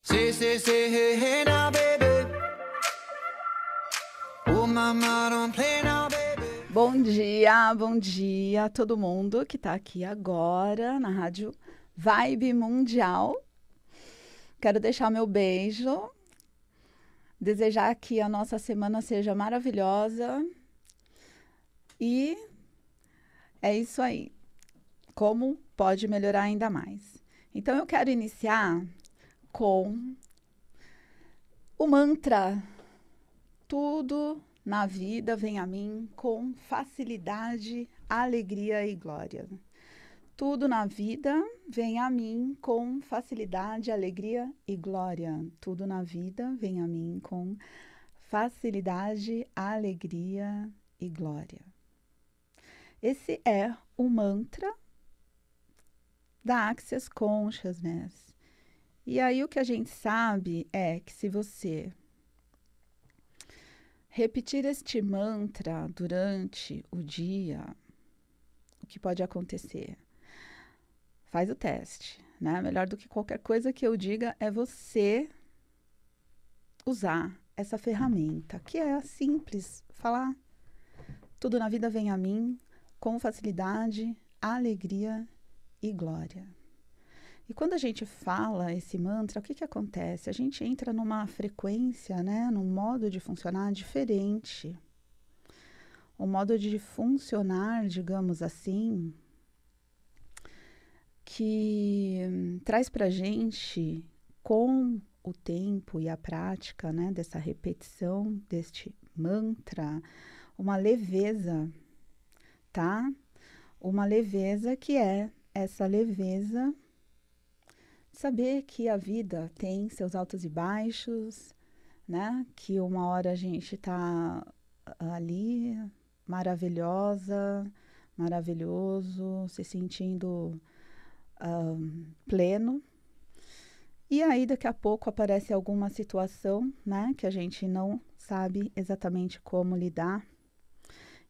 Say, hey, hey now, baby. Oh, mama, don't play now, baby. Bom dia a todo mundo que está aqui agora na Rádio Vibe Mundial. Quero deixar meu beijo, desejar que a nossa semana seja maravilhosa e é isso aí. Como pode melhorar ainda mais? Então eu quero iniciar com o mantra: tudo na vida vem a mim com facilidade, alegria e glória. Tudo na vida vem a mim com facilidade, alegria e glória. Tudo na vida vem a mim com facilidade, alegria e glória. Esse é o mantra da Access Consciousness. E aí o que a gente sabe é que se você repetir este mantra durante o dia, o que pode acontecer? Faz o teste, né? Melhor do que qualquer coisa que eu diga é você usar essa ferramenta, que é simples, falar tudo na vida vem a mim com facilidade, alegria e glória. E quando a gente fala esse mantra, o que acontece? A gente entra numa frequência, né? Num modo de funcionar diferente. Um modo de funcionar, digamos assim, que traz para a gente, com o tempo e a prática, né, dessa repetição, deste mantra, uma leveza, tá? Uma leveza que é essa leveza, saber que a vida tem seus altos e baixos, né? Que uma hora a gente tá ali maravilhosa, maravilhoso, se sentindo pleno. E aí daqui a pouco aparece alguma situação, né? Que a gente não sabe exatamente como lidar.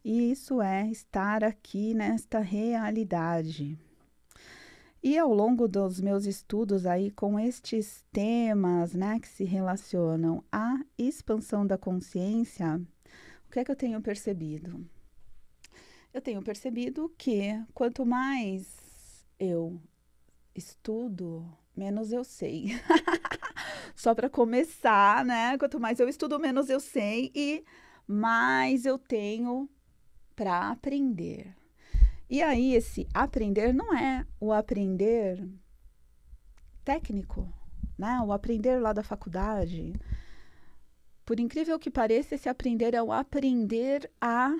E isso é estar aqui nesta realidade. E ao longo dos meus estudos aí com estes temas, né, que se relacionam à expansão da consciência, o que é que eu tenho percebido? Eu tenho percebido que quanto mais eu estudo, menos eu sei. Só para começar, né? Quanto mais eu estudo, menos eu sei e mais eu tenho para aprender. E aí, esse aprender não é o aprender técnico, né? O aprender lá da faculdade. Por incrível que pareça, esse aprender é o aprender a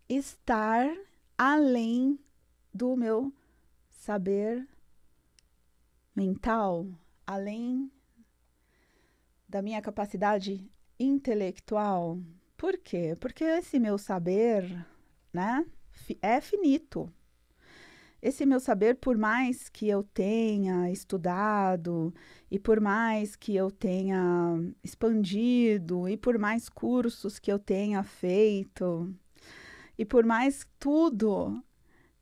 estar além do meu saber mental, além da minha capacidade intelectual. Por quê? Porque esse meu saber, né, é finito. Esse meu saber, por mais que eu tenha estudado, e por mais que eu tenha expandido, e por mais cursos que eu tenha feito, e por mais tudo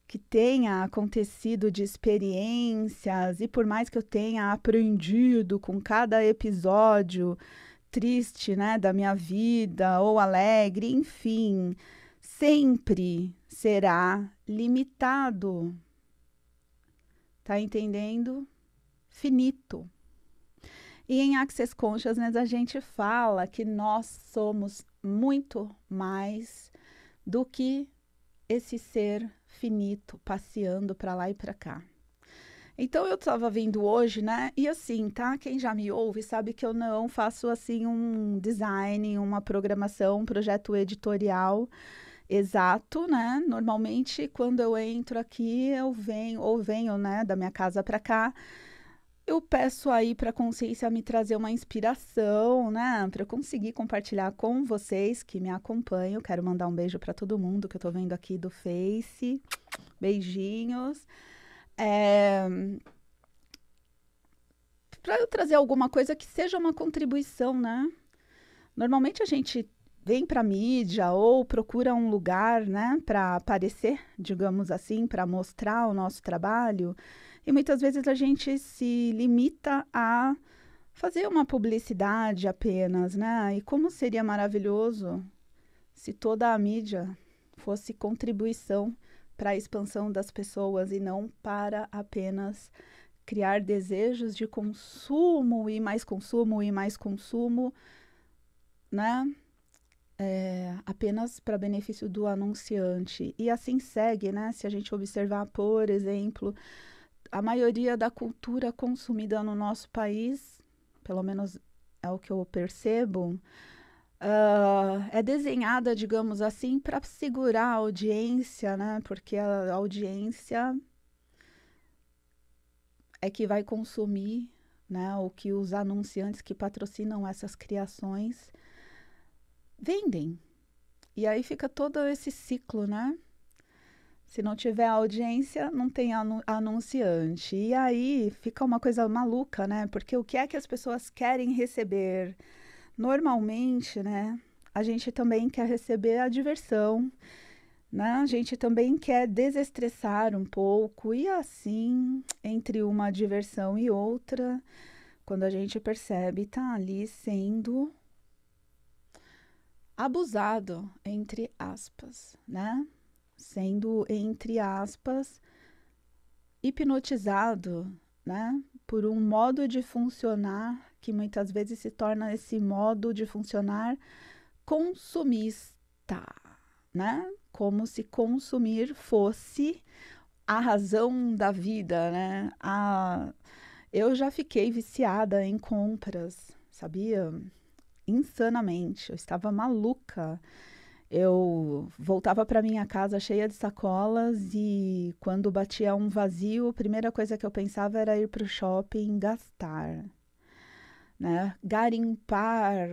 que tenha acontecido de experiências, e por mais que eu tenha aprendido com cada episódio triste, né, da minha vida, ou alegre, enfim, sempre será limitado. Tá entendendo? Finito. E em Access Consciousness a gente fala que nós somos muito mais do que esse ser finito passeando para lá e para cá. Então eu estava vendo hoje, né? E assim, tá? Quem já me ouve sabe que eu não faço assim um design, uma programação, um projeto editorial exato, né? Normalmente, quando eu entro aqui, eu venho, né, da minha casa para cá, eu peço aí para a consciência me trazer uma inspiração, né, para eu conseguir compartilhar com vocês que me acompanham. Quero mandar um beijo para todo mundo que eu tô vendo aqui do Face. Beijinhos. Para eu trazer alguma coisa que seja uma contribuição, né? Normalmente a gente vem para a mídia ou procura um lugar, né, para aparecer, digamos assim, para mostrar o nosso trabalho. E muitas vezes a gente se limita a fazer uma publicidade apenas, né? E como seria maravilhoso se toda a mídia fosse contribuição para a expansão das pessoas e não para apenas criar desejos de consumo e mais consumo e mais consumo, né? Apenas para benefício do anunciante. E assim segue, né? Se a gente observar, por exemplo, a maioria da cultura consumida no nosso país, pelo menos é o que eu percebo, é desenhada, digamos assim, para segurar a audiência, né? Porque a audiência é que vai consumir, né? O que os anunciantes que patrocinam essas criações vendem. E aí fica todo esse ciclo, né? Se não tiver audiência, não tem anunciante. E aí fica uma coisa maluca, né? Porque o que é que as pessoas querem receber? Normalmente, né? A gente também quer receber a diversão, né? A gente também quer desestressar um pouco. E assim, entre uma diversão e outra, quando a gente percebe, tá ali sendo abusado, entre aspas, né? Sendo, entre aspas, hipnotizado, né? Por um modo de funcionar que muitas vezes se torna esse modo de funcionar consumista, né? Como se consumir fosse a razão da vida, né? Eu já fiquei viciada em compras, sabia? Insanamente, eu estava maluca. Eu voltava para minha casa cheia de sacolas e quando batia um vazio, a primeira coisa que eu pensava era ir para o shopping gastar, né? Garimpar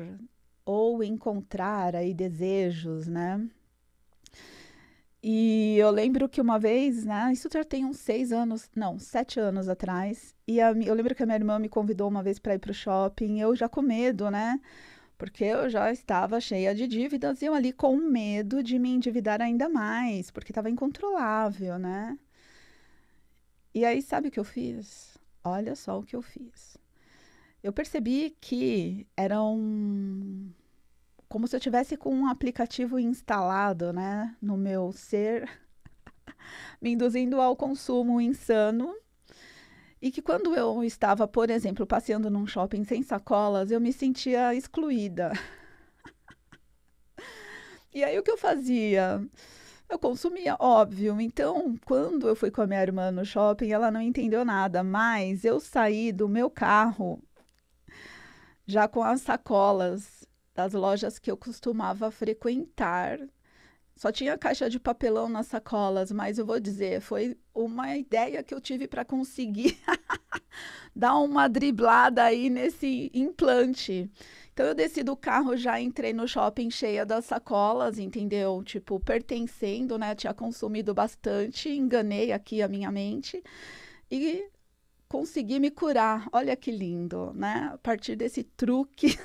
ou encontrar aí desejos, né? E eu lembro que uma vez, né? Isso já tem uns 6 anos, não, 7 anos atrás. E eu lembro que a minha irmã me convidou uma vez para ir para o shopping, eu já com medo, né? Porque eu já estava cheia de dívidas e eu ali com medo de me endividar ainda mais, porque estava incontrolável, né? E aí, sabe o que eu fiz? Olha só o que eu fiz. Eu percebi que era como se eu tivesse com um aplicativo instalado, né, no meu ser, me induzindo ao consumo insano. E que quando eu estava, por exemplo, passeando num shopping sem sacolas, eu me sentia excluída. E aí o que eu fazia? Eu consumia, óbvio. Então, quando eu fui com a minha irmã no shopping, ela não entendeu nada, mas eu saí do meu carro já com as sacolas das lojas que eu costumava frequentar. Só tinha caixa de papelão nas sacolas, mas eu vou dizer, foi uma ideia que eu tive para conseguir dar uma driblada aí nesse implante. Então eu desci do carro, já entrei no shopping cheia das sacolas, entendeu? Tipo, pertencendo, né? Tinha consumido bastante, enganei aqui a minha mente e consegui me curar. Olha que lindo, né? A partir desse truque.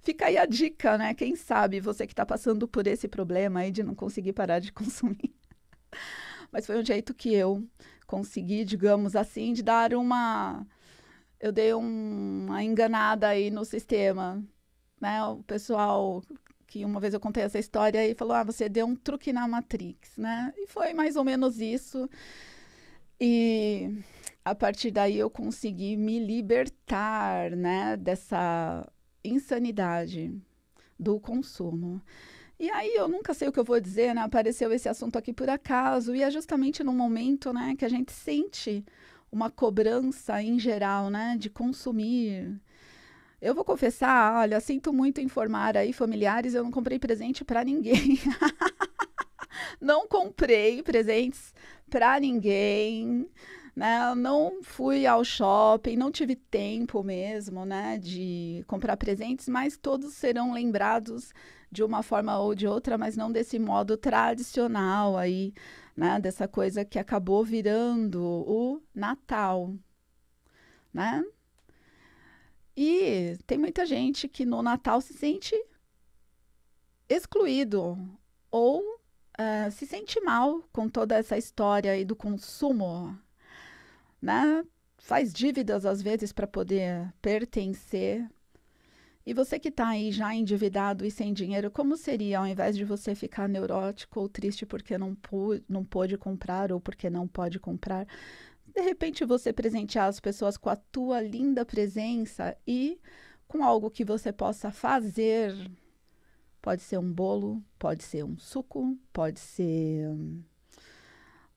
Fica aí a dica, né? Quem sabe você que está passando por esse problema aí de não conseguir parar de consumir. Mas foi um jeito que eu consegui, digamos assim, de dar uma. Eu dei uma enganada aí no sistema, né? O pessoal que uma vez eu contei essa história e falou: ah, você deu um truque na Matrix, né? E foi mais ou menos isso. E a partir daí eu consegui me libertar, né, dessa insanidade do consumo. E aí eu nunca sei o que eu vou dizer, né? Apareceu esse assunto aqui por acaso, e é justamente no momento, né, que a gente sente uma cobrança em geral, né, de consumir. Eu vou confessar, olha, sinto muito informar aí familiares, eu não comprei presente para ninguém. Não comprei presentes para ninguém, né? Não fui ao shopping, não tive tempo mesmo, né, de comprar presentes, mas todos serão lembrados de uma forma ou de outra, mas não desse modo tradicional aí, né, dessa coisa que acabou virando o Natal, né? E tem muita gente que no Natal se sente excluído ou se sente mal com toda essa história aí do consumo, né? faz dívidas às vezes para poder pertencer. E você que está aí já endividado e sem dinheiro, como seria ao invés de você ficar neurótico ou triste porque não pôde comprar ou porque não pode comprar, de repente você presentear as pessoas com a tua linda presença e com algo que você possa fazer. Pode ser um bolo, pode ser um suco, pode ser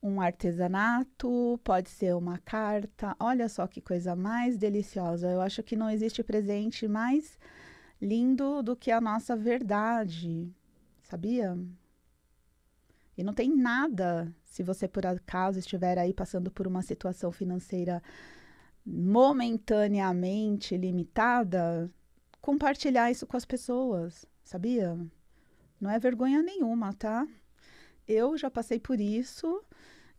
um artesanato, pode ser uma carta. Olha só que coisa mais deliciosa. Eu acho que não existe presente mais lindo do que a nossa verdade, sabia? E não tem nada, se você por acaso estiver aí passando por uma situação financeira momentaneamente limitada, compartilhar isso com as pessoas, sabia? Não é vergonha nenhuma, tá? Eu já passei por isso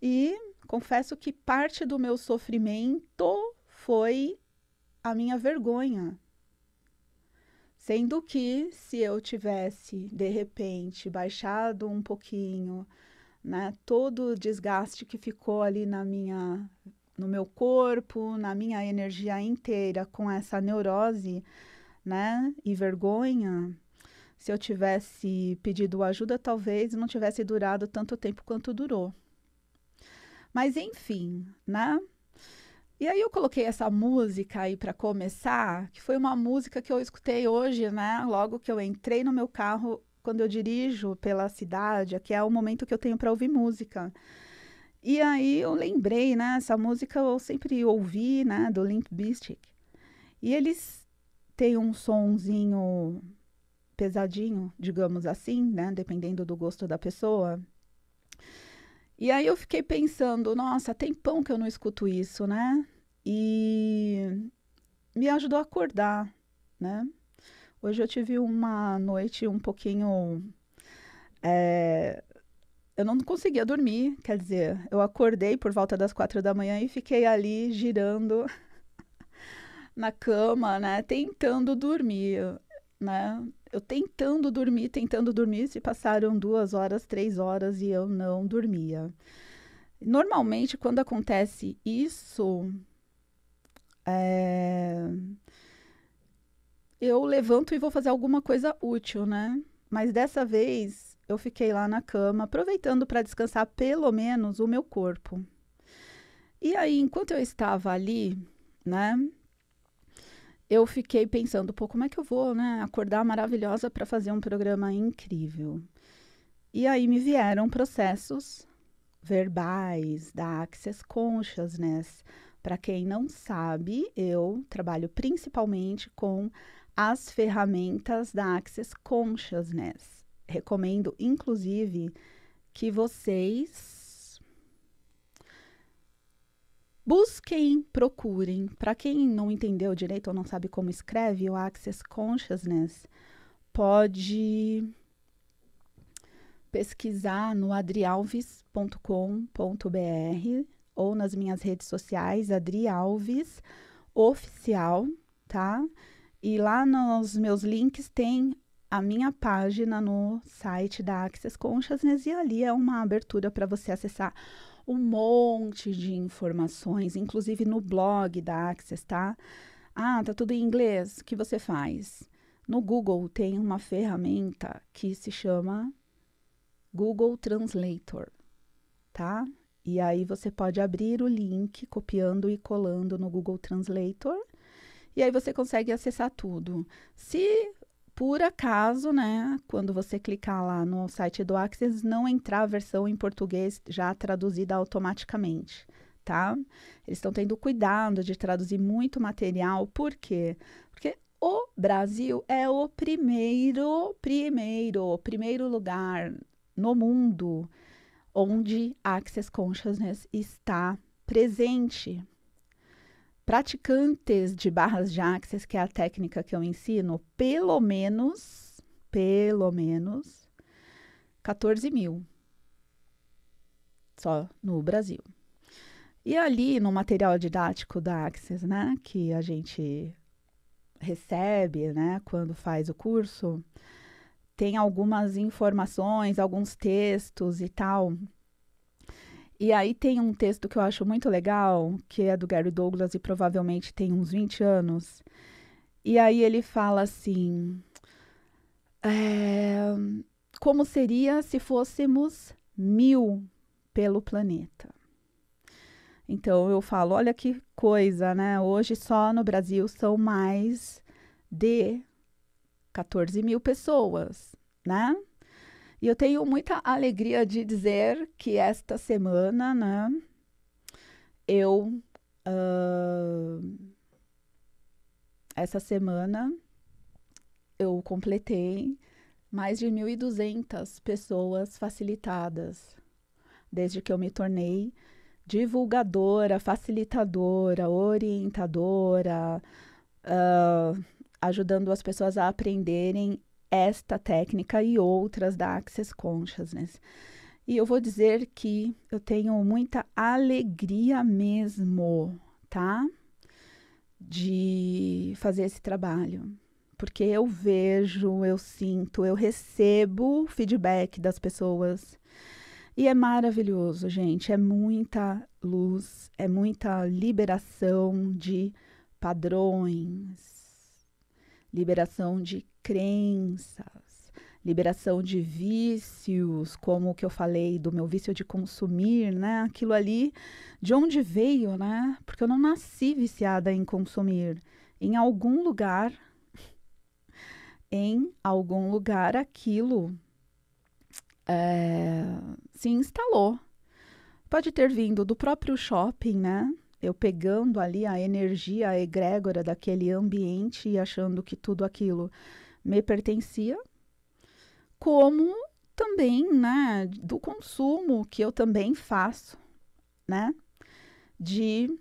e confesso que parte do meu sofrimento foi a minha vergonha. Sendo que se eu tivesse, de repente, baixado um pouquinho, né, todo o desgaste que ficou ali no meu corpo, na minha energia inteira com essa neurose, né, e vergonha, se eu tivesse pedido ajuda, talvez não tivesse durado tanto tempo quanto durou. Mas enfim, né? E aí eu coloquei essa música aí para começar, que foi uma música que eu escutei hoje, né? Logo que eu entrei no meu carro, quando eu dirijo pela cidade, que é o momento que eu tenho para ouvir música. E aí eu lembrei, né? Essa música eu sempre ouvi, né? Do Limp Bizkit. E eles têm um sonzinho pesadinho, digamos assim, né? Dependendo do gosto da pessoa. E aí eu fiquei pensando, nossa, tem tempão que eu não escuto isso, né? E me ajudou a acordar, né? Hoje eu tive uma noite um pouquinho... eu não conseguia dormir, quer dizer, eu acordei por volta das 4 da manhã e fiquei ali girando na cama, né? Tentando dormir, né? Eu tentando dormir, se passaram 2 horas, 3 horas e eu não dormia. Normalmente, quando acontece isso, eu levanto e vou fazer alguma coisa útil, né? Mas dessa vez, eu fiquei lá na cama, aproveitando para descansar pelo menos o meu corpo. E aí, enquanto eu estava ali, né? Eu fiquei pensando, pô, como é que eu vou, né, acordar maravilhosa para fazer um programa incrível? E aí me vieram processos verbais da Access Consciousness. Para quem não sabe, eu trabalho principalmente com as ferramentas da Access Consciousness. Recomendo, inclusive, que vocês busquem, procurem. Para quem não entendeu direito ou não sabe como escreve o Access Consciousness, pode pesquisar no adrialves.com.br ou nas minhas redes sociais, Adri Alves Oficial, tá? E lá nos meus links tem a minha página no site da Access Consciousness e ali é uma abertura para você acessar um monte de informações, inclusive no blog da Access, tá? Ah, tá tudo em inglês. O que você faz? No Google tem uma ferramenta que se chama Google Translator, tá? E aí você pode abrir o link copiando e colando no Google Translator e aí você consegue acessar tudo. Se por acaso, né, quando você clicar lá no site do Access, não entrar a versão em português já traduzida automaticamente, tá? Eles estão tendo cuidado de traduzir muito material, por quê? Porque o Brasil é o primeiro lugar no mundo onde Access Consciousness está presente. Praticantes de barras de Access, que é a técnica que eu ensino, pelo menos 14 mil. Só no Brasil. E ali no material didático da Access, né, que a gente recebe, né, quando faz o curso, tem algumas informações, alguns textos e tal. E aí tem um texto que eu acho muito legal, que é do Gary Douglas e provavelmente tem uns 20 anos. E aí ele fala assim, é, como seria se fôssemos 1000 pelo planeta? Então eu falo, olha que coisa, né? Hoje só no Brasil são mais de 14.000 pessoas, né? E eu tenho muita alegria de dizer que esta semana, né, eu, ah, essa semana, eu completei mais de 1.200 pessoas facilitadas, desde que eu me tornei divulgadora, facilitadora, orientadora, ah, ajudando as pessoas a aprenderem esta técnica e outras da Access Consciousness. E eu vou dizer que eu tenho muita alegria mesmo, tá? De fazer esse trabalho. Porque eu vejo, eu sinto, eu recebo feedback das pessoas. E é maravilhoso, gente. É muita luz, é muita liberação de padrões, liberação de crenças, liberação de vícios, como o que eu falei do meu vício de consumir, né? Aquilo ali, de onde veio, né? Porque eu não nasci viciada em consumir. Em algum lugar aquilo se instalou. Pode ter vindo do próprio shopping, né? Eu pegando ali a energia, a egrégora daquele ambiente e achando que tudo aquilo me pertencia, como também, né, do consumo que eu também faço, né, de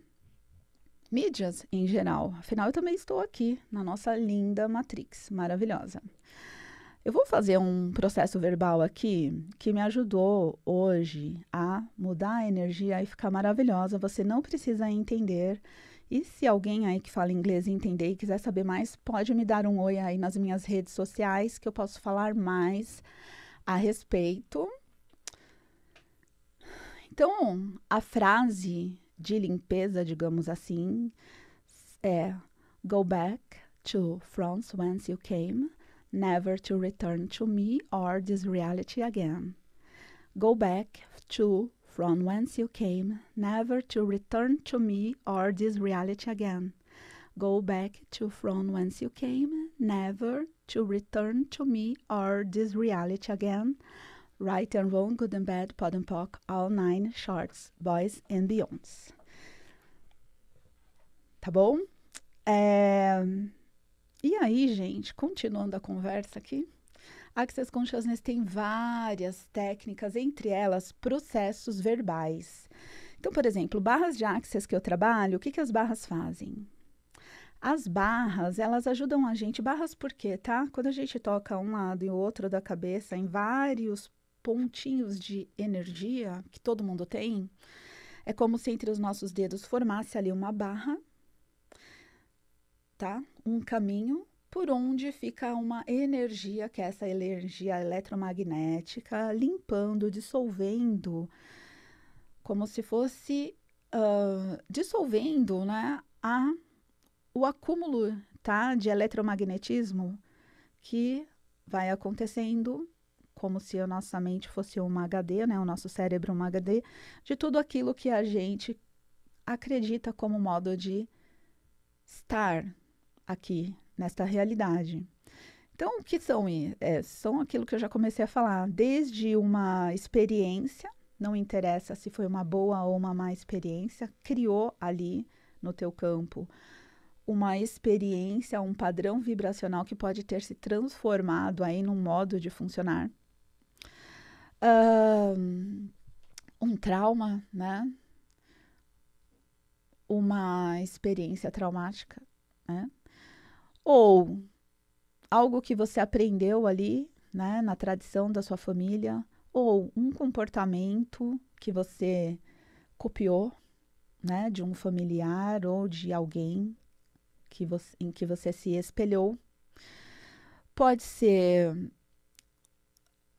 mídias em geral. Afinal, eu também estou aqui na nossa linda Matrix maravilhosa. Eu vou fazer um processo verbal aqui que me ajudou hoje a mudar a energia e ficar maravilhosa. Você não precisa entender. E se alguém aí que fala inglês entender e quiser saber mais, pode me dar um oi aí nas minhas redes sociais que eu posso falar mais a respeito. Então, a frase de limpeza, digamos assim, é Go back to from whence you came, never to return to me or this reality again. Go back to from whence you came, never to return to me or this reality again. Go back to from whence you came, never to return to me or this reality again. Right and wrong, good and bad, pod and poc, all nine shorts, boys and beyonds. Tá bom? E aí, gente, continuando a conversa aqui, Access Consciousness tem várias técnicas, entre elas processos verbais. Então, por exemplo, barras de Access que eu trabalho, o que as barras fazem? As barras, elas ajudam a gente. Barras por quê, tá? Quando a gente toca um lado e o outro da cabeça em vários pontinhos de energia que todo mundo tem, é como se entre os nossos dedos formasse ali uma barra, tá? Um caminho por onde fica uma energia, que é essa energia eletromagnética, limpando, dissolvendo, como se fosse dissolvendo, né, o acúmulo, tá, de eletromagnetismo que vai acontecendo, como se a nossa mente fosse uma HD, né, o nosso cérebro uma HD, de tudo aquilo que a gente acredita como modo de estar aqui nesta realidade. Então, o que são? São aquilo que eu já comecei a falar, desde uma experiência, não interessa se foi uma boa ou uma má experiência, criou ali no teu campo uma experiência, um padrão vibracional que pode ter se transformado aí num modo de funcionar. Um trauma, né? Uma experiência traumática, né? Ou algo que você aprendeu ali, né, na tradição da sua família, ou um comportamento que você copiou, né, de um familiar ou de alguém em que você se espelhou. Pode ser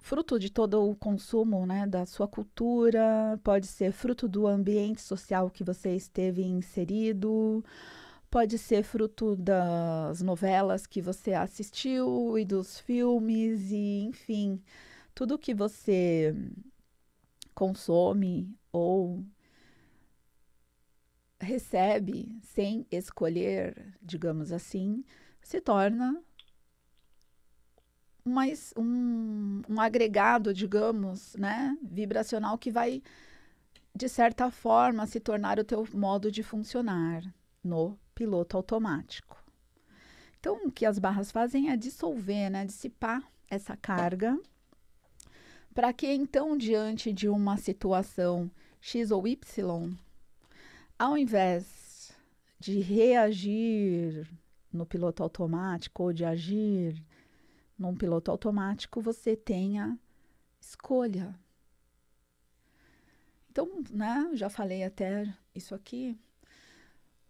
fruto de todo o consumo, né, da sua cultura, pode ser fruto do ambiente social que você esteve inserido, pode ser fruto das novelas que você assistiu e dos filmes, e enfim, tudo que você consome ou recebe sem escolher, digamos assim, se torna um agregado, digamos, né, vibracional que vai, de certa forma, se tornar o teu modo de funcionar no piloto automático. Então, o que as barras fazem é dissolver, né, dissipar essa carga, para que então, diante de uma situação X ou Y, ao invés de reagir no piloto automático ou de agir num piloto automático, você tenha escolha. Então, né, já falei até isso aqui.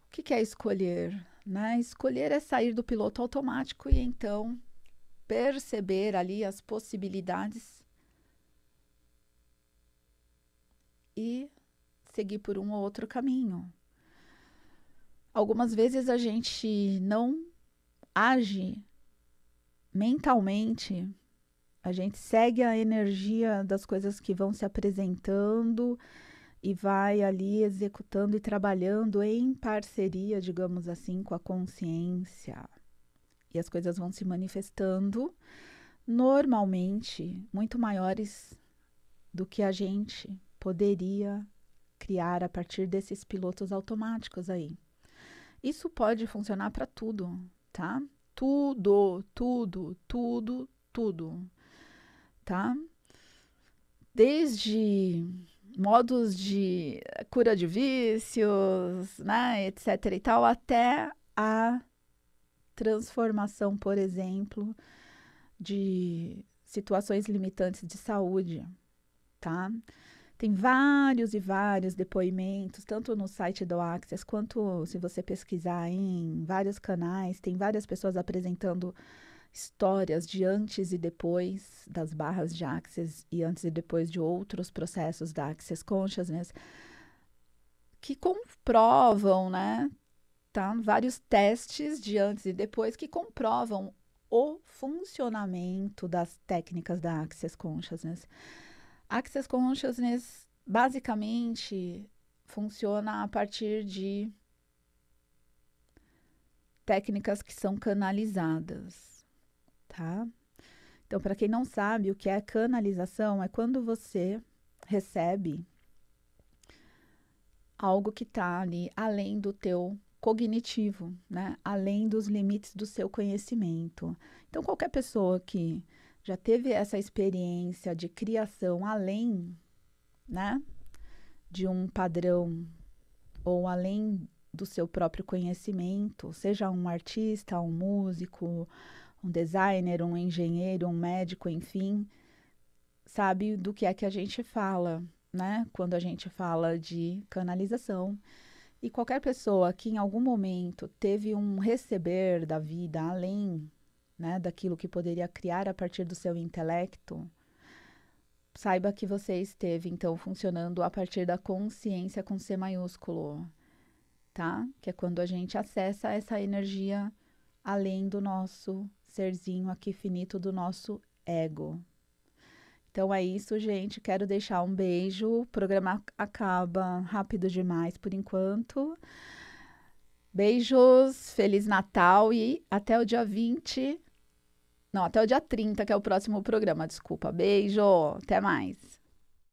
O que é escolher? Né? Escolher é sair do piloto automático e então perceber ali as possibilidades e seguir por um ou outro caminho. Algumas vezes a gente não age mentalmente, a gente segue a energia das coisas que vão se apresentando e vai ali executando e trabalhando em parceria, digamos assim, com a consciência. E as coisas vão se manifestando normalmente muito maiores do que a gente poderia criar a partir desses pilotos automáticos aí. Isso pode funcionar para tudo, tá? Tudo, tá? Desde modos de cura de vícios, né, etc e tal, até a transformação, por exemplo, de situações limitantes de saúde, tá? Tem vários e vários depoimentos, tanto no site do Access, quanto se você pesquisar em vários canais, tem várias pessoas apresentando histórias de antes e depois das barras de Access e antes e depois de outros processos da Access Consciousness, que comprovam, né, tá? Vários testes de antes e depois que comprovam o funcionamento das técnicas da Access Consciousness. Access Consciousness, basicamente, funciona a partir de técnicas que são canalizadas, tá? Então, para quem não sabe o que é canalização, é quando você recebe algo que está ali além do teu cognitivo, né? Além dos limites do seu conhecimento. Então, qualquer pessoa que já teve essa experiência de criação além, né, de um padrão ou além do seu próprio conhecimento, seja um artista, um músico, um designer, um engenheiro, um médico, enfim, sabe do que é que a gente fala, né, quando a gente fala de canalização. E qualquer pessoa que em algum momento teve um receber da vida além, né, daquilo que poderia criar a partir do seu intelecto, saiba que você esteve, então, funcionando a partir da consciência com C maiúsculo, tá? Que é quando a gente acessa essa energia além do nosso serzinho aqui finito, do nosso ego. Então é isso, gente. Quero deixar um beijo. O programa acaba rápido demais por enquanto. Beijos, Feliz Natal e até o dia 20. Não, até o dia 30, que é o próximo programa, desculpa. Beijo, até mais.